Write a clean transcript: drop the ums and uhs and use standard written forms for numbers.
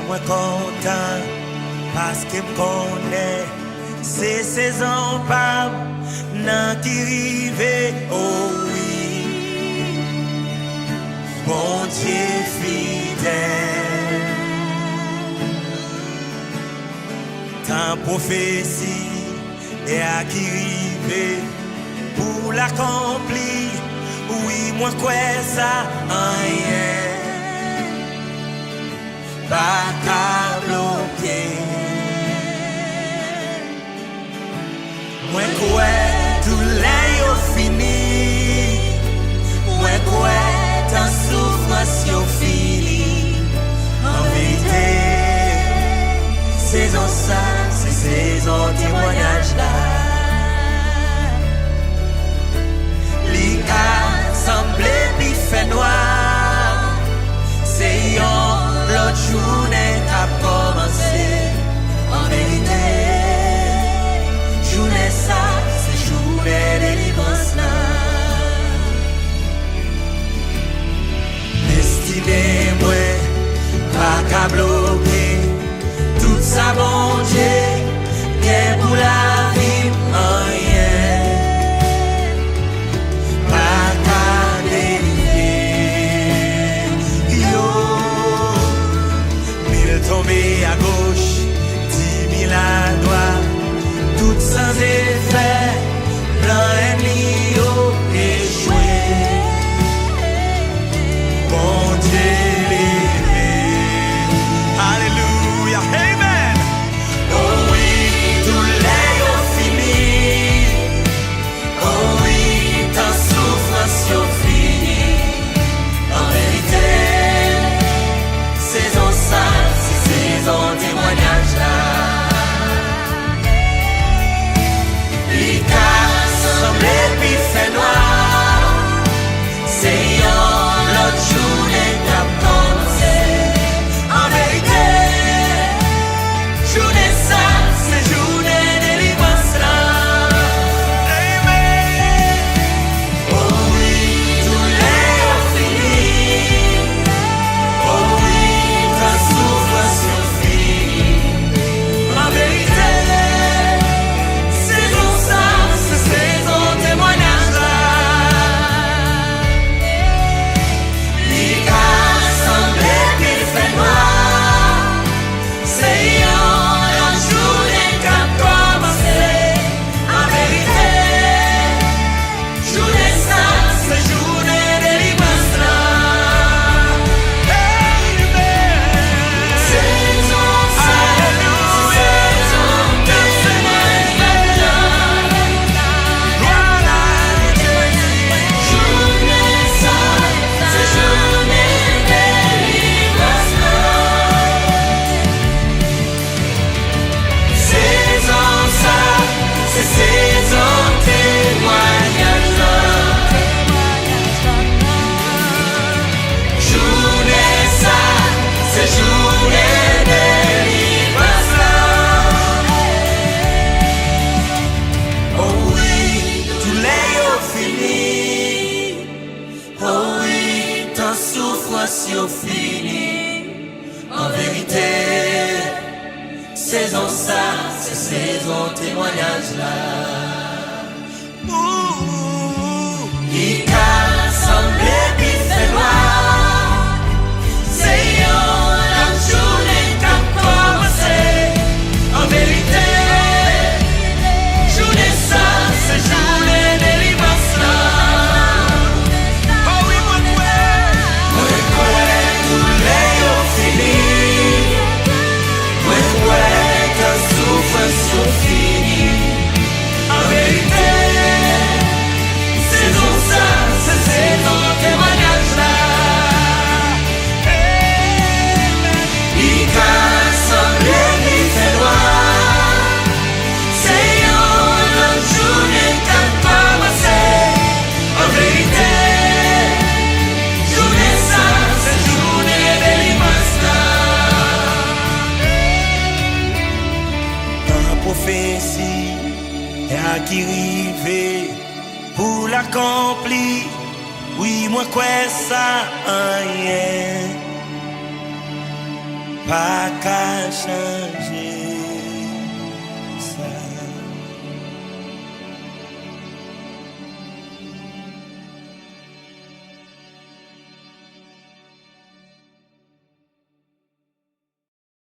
moi content parce que me connaît. C'est saison pas nan qui rive, oh oui. Bon Dieu fidèle. Tant prophétie et à qui rive pour l'accomplir. Oui, moi quoi ça rien. Pas qu'à bloquer. Moi quoi tout l'air fini. Moi quoi ta souffrance yo fini. En vérité, saison ça, c'est saison témoignage là. L'IA semblé puis fait noir. C'est l'autre journée a commencé. En vérité, journée ça, c'est journée de délivrance là. Destinée moi, pas qu'à bloquer. Tout ça bon Dieu, qu'est pour la vie rien. Pas qu'à délivrer. Yo, 1000 tombés à gauche, 10 000 à droite. Tout sans effet, blanc et lio échoué. Bon Dieu levé. Alléluia, amen. Oh oui, tout l'air fini. Oh oui, ta souffrance yo fini. En vérité, saison ça, c'est saison témoignage là. Semblé puis fait noir. C'est l'autre journée qui a commencé. En vérité, journée ça, c'est journée de délivrance là. Amen. Oh oui, tout l'air fini. Oh oui, ta souffrance est finie. En vérité, yo fini. En vérité, saison ça, c'est saison témoignage là. Il a semblé puis fait noir. C'est la journée qui a commencé. En vérité, journée ça, c'est journée de délivrance là. En vérité, saison ça, c'est saison témoignage là. Il a semblé qu'il fait noir. C'est la journée qui a commencé. En vérité, journée ça, c'est journée de délivrance là. Prophétie et à qui rive pour l'accomplir. Oui, moi quoi ça rien. pas qu'à changer.